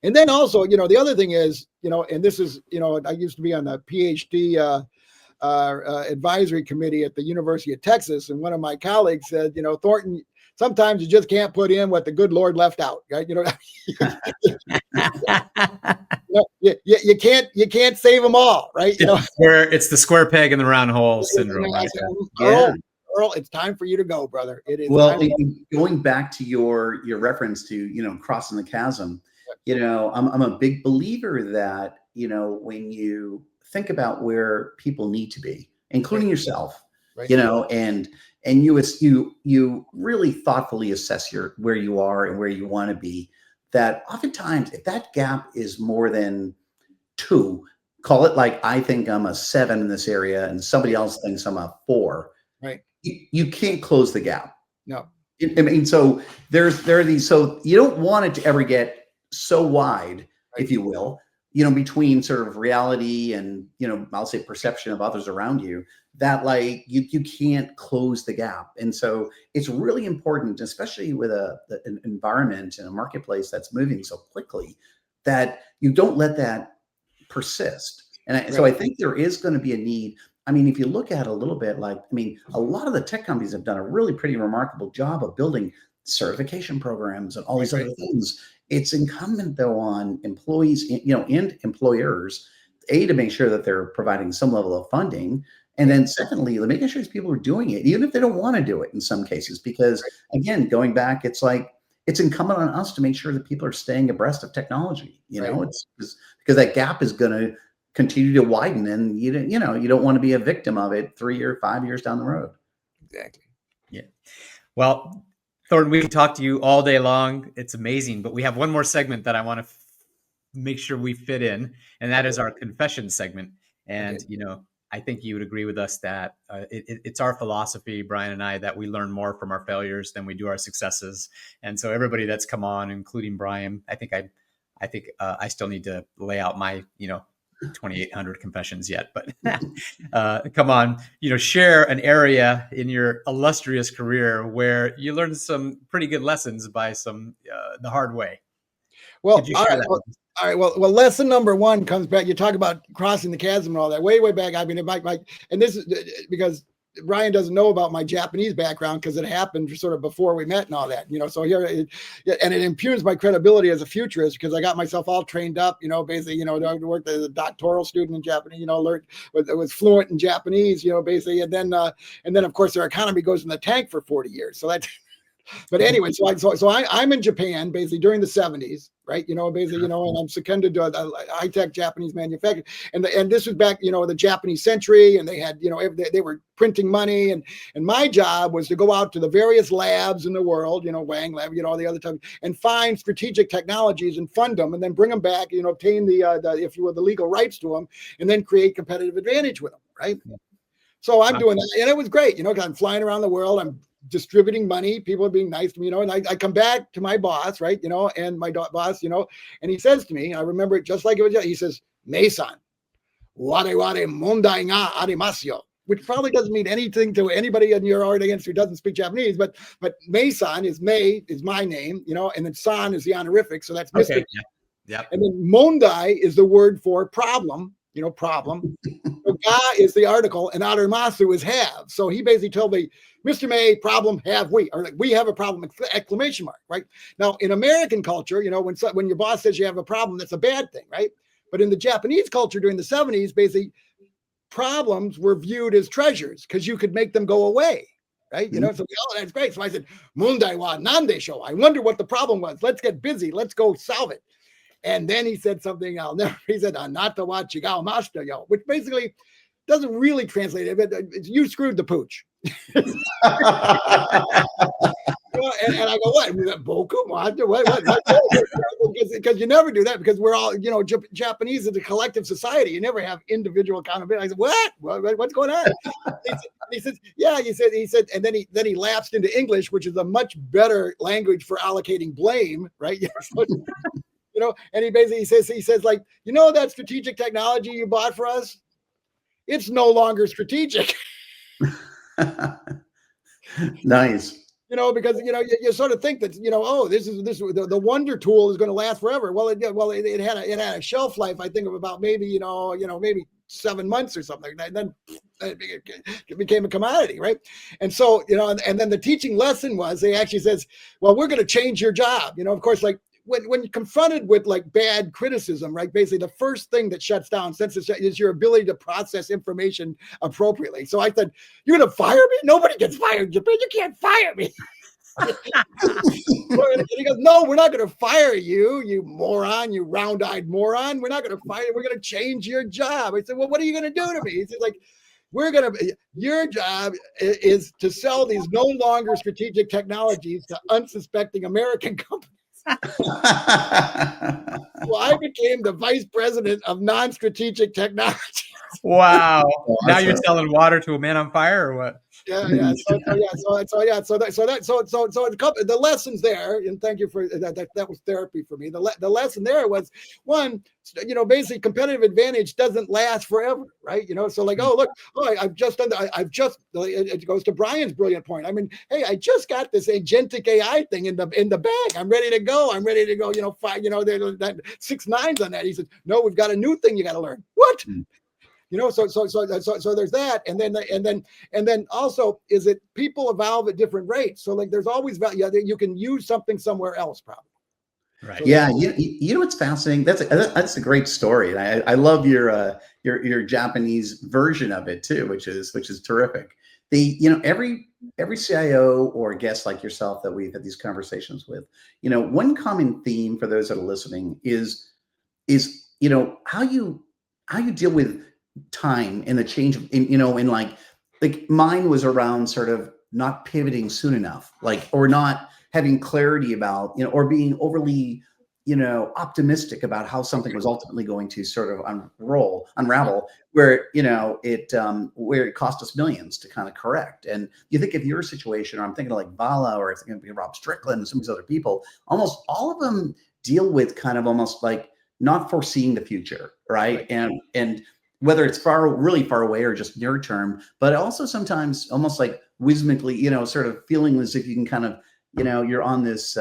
and then also, the other thing is, and this is, I used to be on the PhD advisory committee at the University of Texas. And one of my colleagues said, Thornton, sometimes you just can't put in what the good Lord left out, right? You can't save them all, right? It's the square peg in the round hole syndrome. Right? Earl, it's time for you to go, brother. It is. Well, going back to your reference to crossing the chasm, I'm a big believer that when you think about where people need to be, including yourself, and you really thoughtfully assess where you are and where you want to be. That oftentimes, if that gap is more than 2, call it I think I'm a 7 in this area, and somebody else thinks I'm a 4. Right. You can't close the gap. No. So there are these. So you don't want it to ever get so wide, if you will, between sort of reality and, I'll say perception of others around you, that you can't close the gap. And so it's really important, especially with an environment and a marketplace that's moving so quickly, that you don't let that persist. And so I think there is going to be a need. If you look at it a little bit, a lot of the tech companies have done a really pretty remarkable job of building certification programs and all these other things. It's incumbent though on employees, and employers, to make sure that they're providing some level of funding, And then secondly, making sure people are doing it, even if they don't want to do it in some cases, because again, going back, it's like, it's incumbent on us to make sure that people are staying abreast of technology. It's because that gap is going to continue to widen, and you don't want to be a victim of it 3 or 5 years down the road. Exactly. Yeah. Well, Thornton, we can talk to you all day long. It's amazing, but we have one more segment that I want to make sure we fit in, and that is our confession segment. And, I think you would agree with us that it's our philosophy, Brian and I, that we learn more from our failures than we do our successes. And so everybody that's come on, including Brian, I think I still need to lay out my, 2,800 confessions yet, but come on, share an area in your illustrious career where you learned some pretty good lessons by the hard way. Well, Could you share that with us? All right. Well, lesson number one comes back. You talk about crossing the chasm and all that way back. I mean, and this is because Ryan doesn't know about my Japanese background because it happened sort of before we met and all that, So here, and it impugns my credibility as a futurist because I got myself all trained up, basically, I worked as a doctoral student in Japanese, learned was fluent in Japanese, basically, and then of course their economy goes in the tank for 40 years. So that's. But anyway, so I'm in Japan basically during the 70s, right? And I'm seconded to a high-tech Japanese manufacturer, and this was back, the Japanese century, and they had, they were printing money, and my job was to go out to the various labs in the world, Wang Lab, all the other time, and find strategic technologies and fund them, and then bring them back, obtain the if you will, the legal rights to them, and then create competitive advantage with them, right? So I'm doing that, and it was great, because I'm flying around the world, I'm distributing money, people are being nice to me, and I come back to my boss, right, and my boss, and he says to me, I remember it just like it was, he says, "May-san, ware mondai ga arimasu yo," which probably doesn't mean anything to anybody in your audience who doesn't speak Japanese, but May-san is May is my name, and then san is the honorific, so that's Mr. Okay. Yeah. And then mondai is the word for problem, problem. So ga is the article, and arimasu is have. So he basically told me, "Mr. May, problem have we," or like, "we have a problem," exclamation mark, right? Now, in American culture, when your boss says you have a problem, that's a bad thing, right? But in the Japanese culture during the 70s, basically, problems were viewed as treasures because you could make them go away, right? So that's great. So I said, "Mondai wa nandesho?" I wonder what the problem was. Let's get busy. Let's go solve it. And then he said something he said, "Anata wa chigau mashita yo," which basically doesn't really translate it, but you screwed the pooch. And I go, "What? Boku? What? Because you never do that because we're all, Japanese is a collective society. You never have individual accountability." I said, "What? What's going on?" He said, "Yeah." He said, and then he lapsed into English, which is a much better language for allocating blame, right? And he says like, that strategic technology you bought for us, it's no longer strategic. Nice. Because you sort of think that this the wonder tool is going to last forever. Well, it had a shelf life, I think, of about maybe maybe 7 months or something. And then it became a commodity, right? And so and then the teaching lesson was they actually says, "Well, we're going to change your job." Of course, like. When confronted with like bad criticism, right? Basically, the first thing that shuts down censorship is your ability to process information appropriately. So I said, "You're going to fire me? Nobody gets fired in Japan. You can't fire me." And he goes, "No, we're not going to fire you, you moron, you round-eyed moron. We're not going to fire you. We're going to change your job." I said, "Well, what are you going to do to me?" He said, "Like, your job is to sell these no longer strategic technologies to unsuspecting American companies." Well, I became the vice president of non-strategic technology. Wow. Awesome. Now you're selling water to a man on fire or what? So the lessons there, and thank you for that. That was therapy for me. The lesson there was one, basically competitive advantage doesn't last forever, right? So like, I've just done it goes to Brian's brilliant point. I mean, hey, I just got this agentic AI thing in the bag. I'm ready to go. That 6 nines on that. He said, "No, we've got a new thing you got to learn." What? So there's that, and then also is it people evolve at different rates. So like there's always value. You can use something somewhere else, probably. Right. So Yeah, you know what's fascinating? That's a great story, and I love your Japanese version of it too, which is terrific. Every CIO or guest like yourself that we've had these conversations with, one common theme for those that are listening is how you deal with time and the change in like mine was around sort of not pivoting soon enough, like, or not having clarity about, or being overly, optimistic about how something was ultimately going to sort of unravel, where it cost us millions to kind of correct. And you think of your situation, or I'm thinking of like Vala, or it's going to be Rob Strickland and some of these other people, almost all of them deal with kind of almost like not foreseeing the future, right? And whether it's really far away or just near term, but also sometimes almost like whimsically, sort of feeling as if you can kind of, you're on this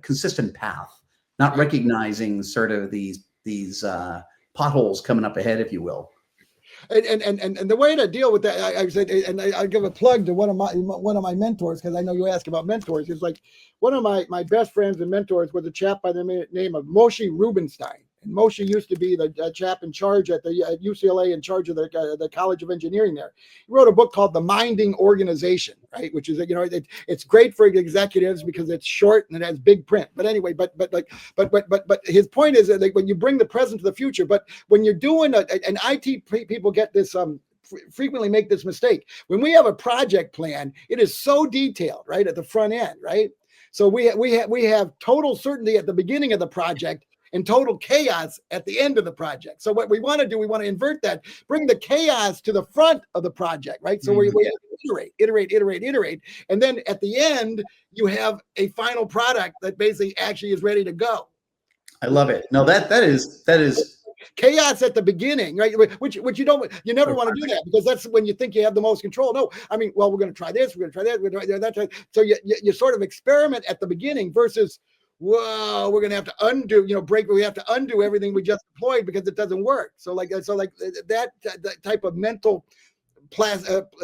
consistent path, not recognizing sort of these potholes coming up ahead, if you will. And the way to deal with that, I said, and I give a plug to one of my mentors, because I know you ask about mentors. It's like one of my best friends and mentors was a chap by the name of Moshe Rubinstein. And Moshe used to be the chap in charge at UCLA, in charge of the College of Engineering there. He wrote a book called The Minding Organization, right? Which is, it's great for executives because it's short and it has big print. But anyway, but his point is that, like, when you bring the present to the future, but when you're doing and IT people get this frequently make this mistake. When we have a project plan, it is so detailed, right, at the front end, right? So we have total certainty at the beginning of the project and total chaos at the end of the project. So what we want to do, we want to invert that, bring the chaos to the front of the project, right? So we iterate. And then at the end, you have a final product that basically actually is ready to go. I love it. No, that is chaos at the beginning, right? Which you never want to do that, because that's when you think you have the most control. No, I mean, well, we're going to try this, we're going to try that, we're going to try that. So you sort of experiment at the beginning versus, whoa, we're going to have to undo, we have to undo everything we just deployed because it doesn't work. So that type of mental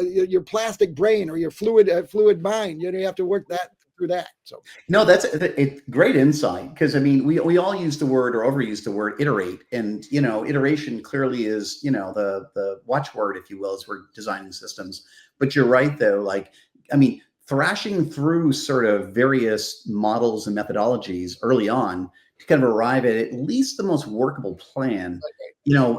your plastic brain or your fluid mind, you have to work that through that. So no, that's a great insight, because I mean, we all use the word or overuse the word iterate, and iteration clearly is the watchword, if you will, as we're designing systems. But you're right, though. Like, I mean, thrashing through sort of various models and methodologies early on to kind of arrive at least the most workable plan,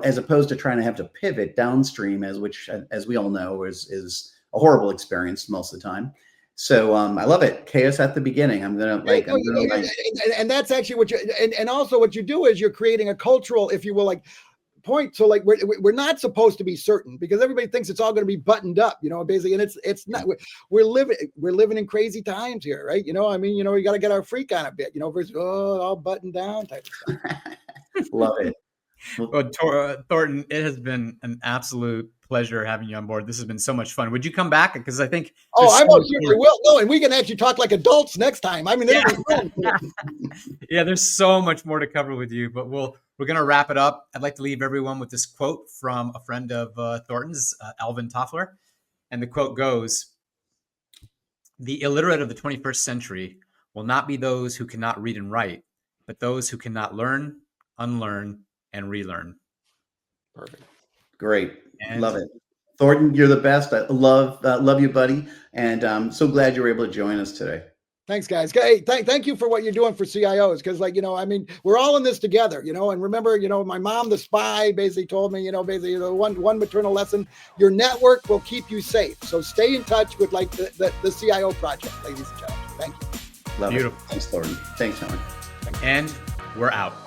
as opposed to trying to have to pivot downstream, as we all know is a horrible experience most of the time. So I love it. Chaos at the beginning. I'm gonna and that's actually what you and also what you do is you're creating a cultural, if you will, like, point. So like we're not supposed to be certain, because everybody thinks it's all going to be buttoned up, basically, and it's not. We're living in crazy times here, right? I mean, we got to get our freak on a bit, versus all buttoned down type of stuff. Love it. Well, Thornton, it has been an absolute pleasure having you on board. This has been so much fun. Would you come back? Because I think I most certainly will. No, and we can actually talk like adults next time. I mean, it'll be fun. Yeah, there's so much more to cover with you, but we're going to wrap it up. I'd like to leave everyone with this quote from a friend of Thornton's, Alvin Toffler. And the quote goes, "The illiterate of the 21st century will not be those who cannot read and write, but those who cannot learn, unlearn, and relearn." Perfect. Great. Love it. Thornton, you're the best. I love you, buddy. And I'm so glad you were able to join us today. Thanks, guys. Hey, thank you for what you're doing for CIOs. Because, I mean, we're all in this together, and remember, my mom, the spy, basically told me, basically one maternal lesson: your network will keep you safe. So stay in touch with the CIO project, ladies and gentlemen. Thank you. Love Beautiful. it. Thanks, Thornton. Thanks, Howard. And we're out.